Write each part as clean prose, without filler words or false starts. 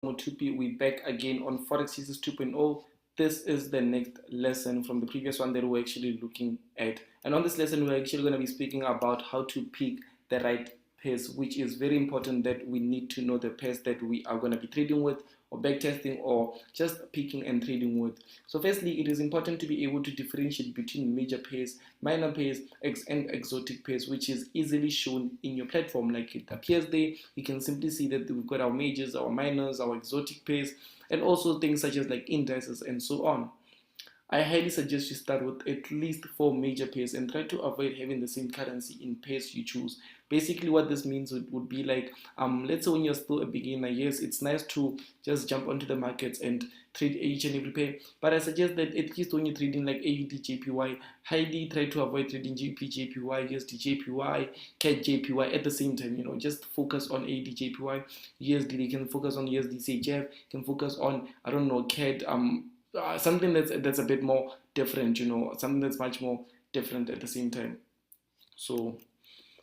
Motupi, we're back again on Forex Thesis 2.0. This is the next lesson from the previous one that we're actually looking at. And on this lesson, we're actually going to be speaking about how to pick the right pairs, which is very important that we need to know the pairs that we are going to be trading with, or backtesting, or just picking and trading with. So firstly, it is important to be able to differentiate between major pairs, minor pairs, and exotic pairs, which is easily shown in your platform. Like it appears there, you can simply see that we've got our majors, our minors, our exotic pairs, and also things such as like indices and so on. I highly suggest you start with at least 4 major pairs and try to avoid having the same currency in pairs you choose. Basically, what this means would be like, let's say when you're still a beginner, yes, it's nice to just jump onto the markets and trade each and every pair. But I suggest that at least when you're trading like AUD JPY, highly try to avoid trading GBP JPY, USD JPY, CAD JPY at the same time. Just focus on AUD JPY, USD. You can focus on USD CHF. You can focus on, I don't know, CAD. Something that's a bit more different, something that's much more different at the same time. So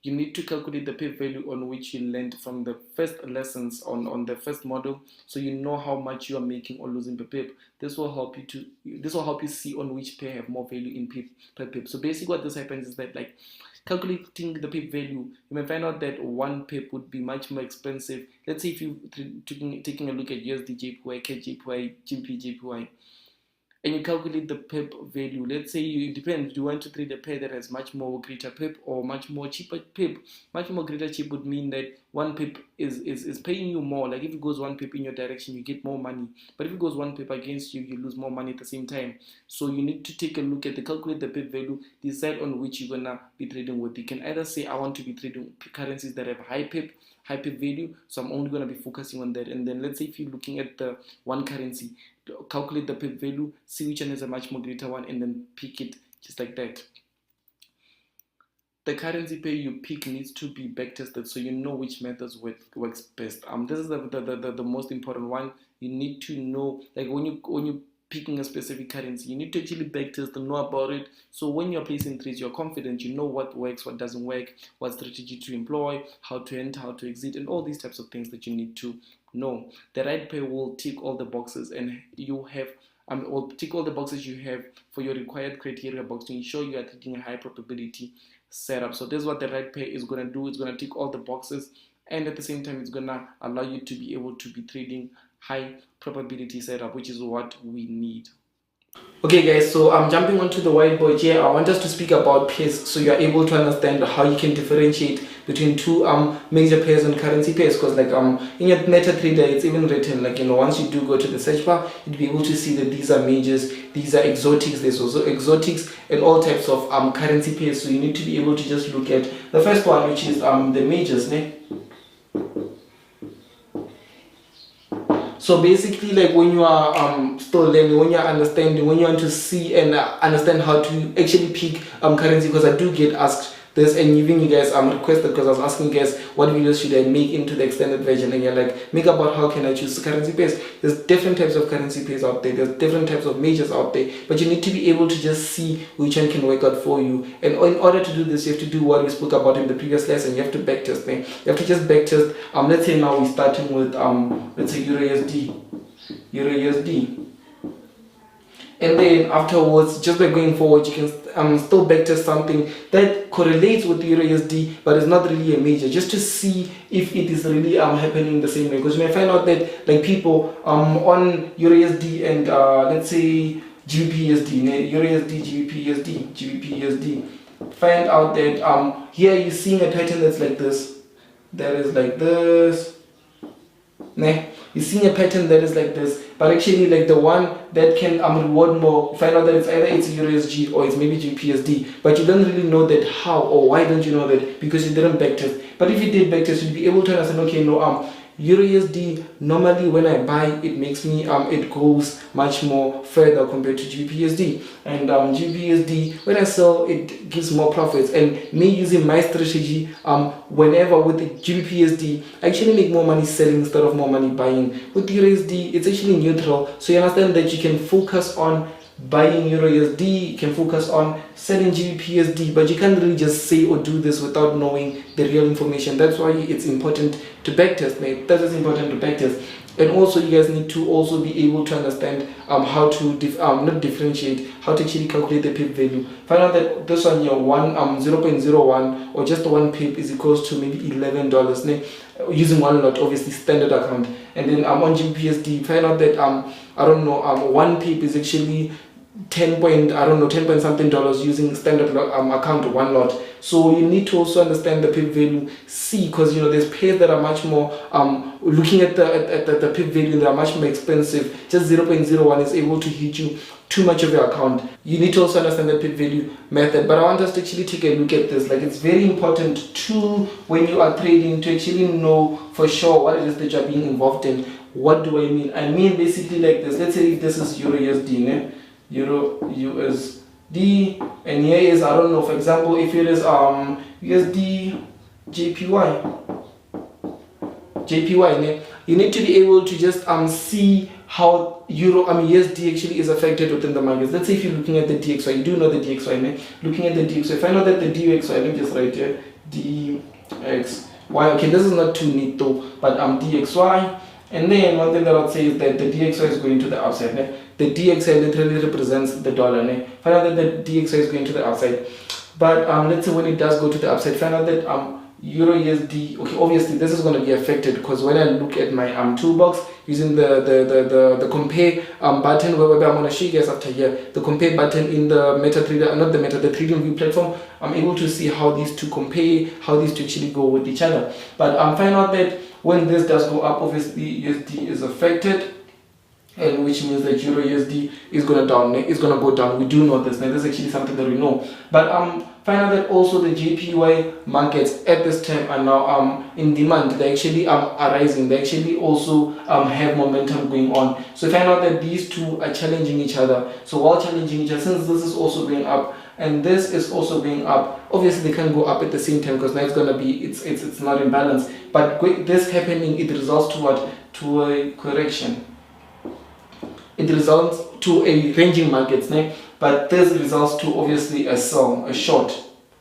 you need to calculate the pip value on which you learned from the first lessons on the first model, so you know how much you are making or losing per pip. This will help you see on which pair have more value in pip per pip. So basically what this happens is that, like, calculating the pip value, you may find out that one pip would be much more expensive. Let's say if you taking a look at USD JPY, CAD JPY, GBP JPY, and you calculate the pip value. Let's say it depends. Do you want to trade a pair that has much more greater pip or much more cheaper pip? Much more greater chip would mean that one pip is paying you more. Like if it goes one pip in your direction, you get more money. But if it goes one pip against you, you lose more money at the same time. So you need to take a look at calculate the pip value, decide on which you're gonna be trading with. You can either say, I want to be trading currencies that have high pip value, so I'm only going to be focusing on that. And then let's say if you're looking at the one currency, calculate the pip value, see which one is a much more greater one, and then pick it just like that. The currency pair you pick needs to be backtested, so you know which methods works best. This is the most important one. You need to know, like when you picking a specific currency, you need to actually backtest and know about it. So when you're placing trades, you're confident, you know what works, what doesn't work, what strategy to employ, how to enter, how to exit, and all these types of things that you need to know. The right pair will tick all the boxes, and you have will tick all the boxes you have for your required criteria box to ensure you are taking a high probability setup. So this is what the right pair is going to do. It's going to tick all the boxes, and at the same time it's going to allow you to be able to be trading high probability setup, which is what we need. Okay guys, so I'm jumping onto the whiteboard here. I want us to speak about pairs so you are able to understand how you can differentiate between two major pairs and currency pairs, because like in your MetaTrader it's even written, like, once you do go to the search bar, you'll be able to see that these are majors, these are exotics, there's also exotics and all types of currency pairs. So you need to be able to just look at the first one, which is the majors, né? So basically, like when you are still learning, when you're understanding, when you want to see and understand how to actually pick currency, because I do get asked this, and even you guys requested, because I was asking you guys what videos should I make into the extended version, and you're like, make about how can I choose currency pairs. There's different types of currency pairs out there, there's different types of majors out there, but you need to be able to just see which one can work out for you. And in order to do this, you have to do what we spoke about in the previous lesson. You have to backtest, man. You have to just backtest. Let's say now we're starting with let's say Euro USD. And then afterwards, just by going forward, you can still backtest something that correlates with Euro USD, but it's not really a major, just to see if it is really happening the same way. Because you may find out that like people on Euro USD and let's say GBP USD, Euro USD, GBP USD, find out that here you're seeing a pattern that's like this, that is like this. Nah, you're seeing a pattern that is like this, but actually like the one that can reward more, find out that it's either it's EURUSD or it's maybe GBPUSD, but you don't really know that how, or why don't you know that? Because you didn't backtest. But if you did backtest, you'd be able to understand, okay, no, EURUSD, normally when I buy, it makes me, it goes much more further compared to GBPUSD. And GBPUSD, when I sell, it gives more profits. And me using my strategy, whenever with the GBPUSD, I actually make more money selling instead of more money buying. With EURUSD, it's actually neutral. So you understand that you can focus on buying EURUSD, you can focus on selling GBPUSD, but you can't really just say or do this without knowing the real information. That's why it's important to backtest, mate. That is important to backtest. And also you guys need to also be able to understand how to not differentiate, how to actually calculate the pip value. Find out that this one here, 0.01 or just one pip is equals to maybe $11, using one lot, obviously standard account. And then on GBPSD, find out that I don't know, one pip is actually 10 point, I don't know, 10 point something dollars using standard account one lot. So you need to also understand the pip value C, because there's pairs that are much more looking at the pip value, they are much more expensive. Just 0.01 is able to hit you too much of your account. You need to also understand the pip value method. But I want us to actually take a look at this. Like, it's very important to, when you are trading, to actually know for sure what it is that you're being involved in. What do I mean? I mean basically like this. Let's say if this is Euro USD, Euro USD, and here is, I don't know, for example, if it is USD JPY, you need to be able to just see how USD actually is affected within the markets. Let's say if you're looking at the DXY, you do know the DXY, looking at the DXY, find out that the DXY, let me just write here, DXY, okay, this is not too neat though, but DXY. And then one thing that I'd say is that the DXY is going to the outside. The DXY literally represents the dollar. Find out that the DXY is going to the outside. But let's say when it does go to the upside, find out that Euro USD, okay, obviously this is going to be affected, because when I look at my toolbox using the compare button, where I'm going to show you guys after here, the compare button in the MetaTrader, not the the TradingView platform, I'm able to see how these two compare, how these two actually go with each other. But find out that when this does go up, obviously USD is affected, and which means that Euro USD is gonna go down. We do know this. Now, this is actually something that we know. But find out that also the JPY markets at this time are now in demand. They actually are rising. They actually also have momentum going on. So find out that these two are challenging each other. So while challenging each other, since this is also going up and this is also going up, obviously they can go up at the same time, because now it's gonna be it's not in balance. But this happening, it results to what? To a correction. It results to a ranging markets, but this results to obviously a sell, a short.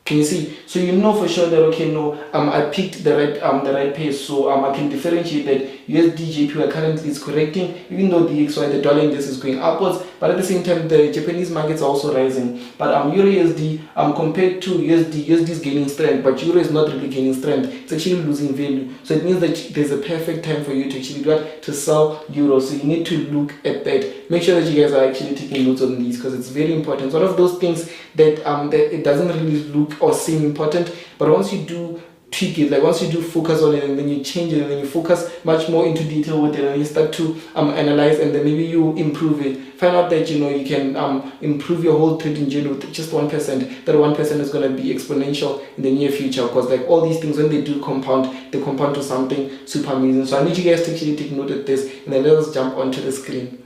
Can you see? So you know for sure that, okay, no, I picked the right pace, so I can differentiate that USD JPY currently is correcting, even though the XY, the dollar index, is going upwards, but at the same time the Japanese markets are also rising. But Euro USD compared to USD is gaining strength, but Euro is not really gaining strength. It's actually losing value. So it means that there's a perfect time for you to actually do that, to sell Euro. So you need to look at that. Make sure that you guys are actually taking notes on these, because it's very important. It's one of those things that that it doesn't really look or seem important, but once you do tweak it, like once you do focus on it, and then you change it, and then you focus much more into detail with it, and you start to analyze, and then maybe you improve it, find out that you can improve your whole trading journey with just 1%. That 1% is going to be exponential in the near future, because like all these things, when they do compound, they compound to something super amazing. So I need you guys to actually take note of this, and then let us jump onto the screen.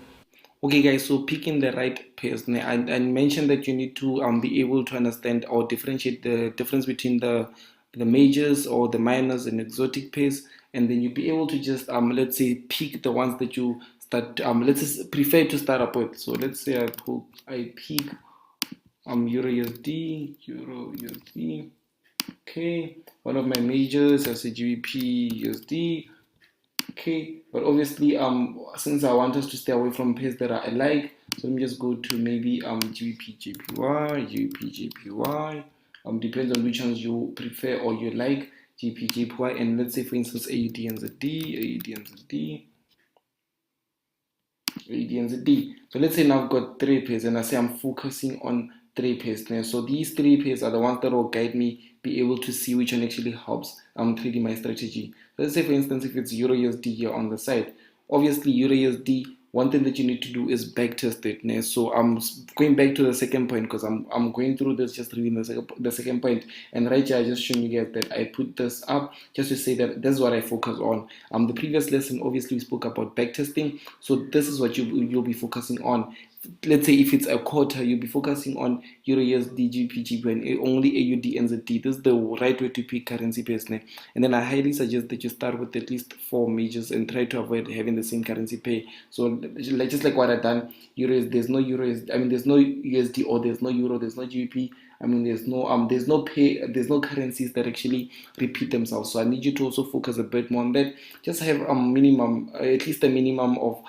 Okay guys, so picking the right pairs, I mentioned that you need to be able to understand or differentiate the difference between the majors or the minors and exotic pairs, and then you'll be able to just let's say pick the ones that you start let's prefer to start up with. So let's say I pick Euro USD, okay, one of my majors as a GBP USD. Okay, but obviously since I want us to stay away from pairs that are alike, so let me just go to maybe GBP JPY, depends on which ones you prefer or you like, GBP JPY, and let's say for instance AUD NZD. So let's say now I've got 3 pairs, and I say I'm focusing on 3 pairs now. So these 3 pairs are the ones that will guide me be able to see which one actually helps trading my strategy. So let's say for instance if it's Euro USD here on the side, obviously Euro USD, one thing that you need to do is back test it. So I'm going back to the second point, because I'm going through this, just reading the second point, and right here I just shown you guys that I put this up just to say that this is what I focus on. The previous lesson obviously we spoke about back testing, so this is what you'll be focusing on. Let's say if it's a quarter, you'll be focusing on Euro USD, GBP, and only AUD NZD. This is the right way to pick currency pairs. And then I highly suggest that you start with at least 4 majors and try to avoid having the same currency pair. So just like what I've done, there's no USD, or there's no Euro, there's no GBP. I mean, there's no currencies that actually repeat themselves. So I need you to also focus a bit more on that. Just have a minimum, at least a minimum of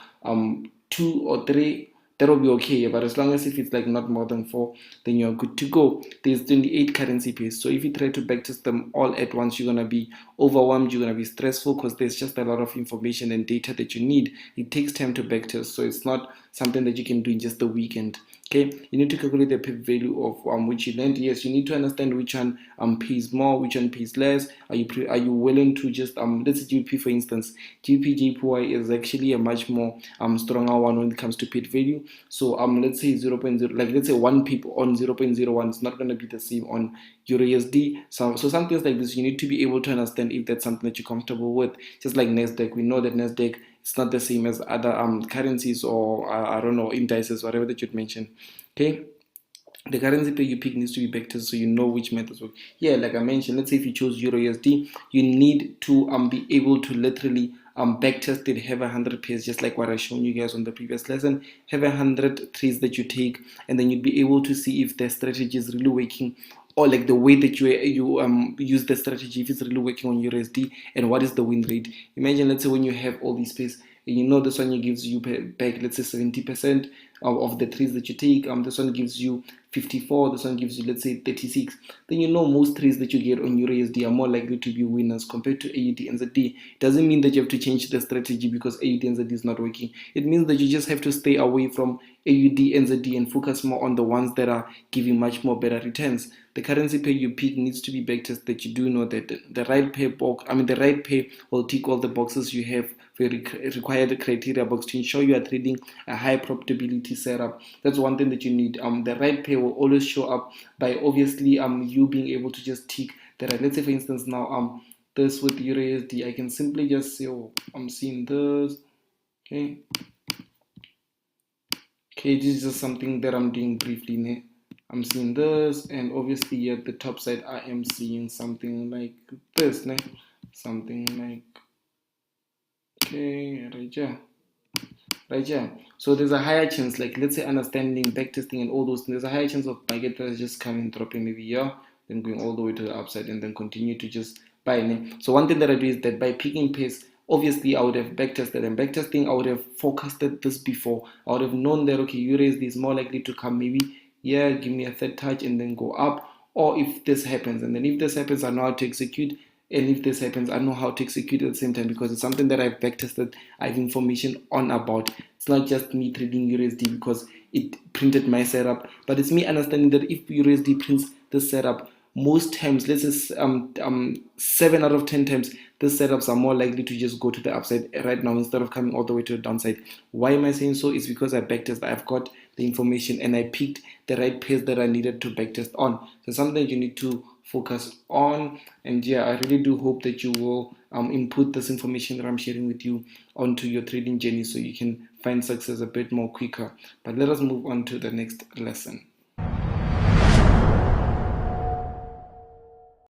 2 or 3. That will be okay, but as long as if it's like not more than 4, then you're good to go. There's 28 currency pairs, so if you try to backtest them all at once, you're gonna be overwhelmed, you're gonna be stressful, because there's just a lot of information and data that you need. It takes time to backtest, so it's not something that you can do in just a weekend. Okay, you need to calculate the pip value of which you lend. Yes, you need to understand which one pays more, which one pays less. Are you willing to just let's say GP, for instance, GPJPY is actually a much more stronger one when it comes to pit value. So let's say 0.0, like let's say 1 pip on 0.01 is not going to be the same on EURUSD. So some things like this, you need to be able to understand if that's something that you're comfortable with. Just like Nasdaq, we know that Nasdaq, it's not the same as other currencies, or I don't know, indices, whatever that you'd mention. Okay, the currency pair you pick needs to be backtested, so you know which methods work. Yeah, like I mentioned, let's say if you chose EURUSD, you need to be able to literally backtest it, have 100 pairs, just like what I shown you guys on the previous lesson. Have 100 trades that you take, and then you'd be able to see if the strategy is really working, or like the way that you use the strategy, if it's really working on USD, and what is the win rate. Imagine, let's say, when you have all these pairs, and you know this one gives you back, let's say 70% of the trades that you take. This one gives you 54, this one gives you, let's say, 36. Then you know most trades that you get on EURUSD are more likely to be winners compared to AUD NZD. It doesn't mean that you have to change the strategy because AUD NZD is not working. It means that you just have to stay away from AUD NZD and focus more on the ones that are giving much more better returns. The currency pair you pick needs to be backtested. You do know that the right pair box, the right pair will tick all the boxes you have for required criteria box to ensure you are trading a high profitability setup. That's one thing that you need. The right pair will always show up by obviously you being able to just tick the right. Let's say, for instance, now this with EURUSD, I can simply just say, oh, I'm seeing this. Okay, this is just something that I'm doing briefly. Ne? I'm seeing this, and obviously at the top side I am seeing something like this. Ne? Something like, okay, right here. So there's a higher chance, like let's say understanding, backtesting, and all those things, there's a higher chance of market price just coming, dropping maybe here, then going all the way to the upside, and then continue to just buy. Ne? So one thing that I do is that by picking pace, obviously I would have backtested, and backtesting, I would have forecasted this before. I would have known that, okay, USD is more likely to come maybe, yeah, give me a third touch and then go up. Or if this happens, and then if this happens, I know how to execute. And if this happens, I know how to execute at the same time, because it's something that I've backtested, I have information on about. It's not just me trading USD because it printed my setup, but it's me understanding that if USD prints this setup, most times, let's say 7 out of 10 times, these setups are more likely to just go to the upside right now instead of coming all the way to the downside. Why am I saying so? It's because I backtest. I've got the information and I picked the right pairs that I needed to backtest on. So something you need to focus on. And yeah, I really do hope that you will input this information that I'm sharing with you onto your trading journey so you can find success a bit more quicker. But let us move on to the next lesson.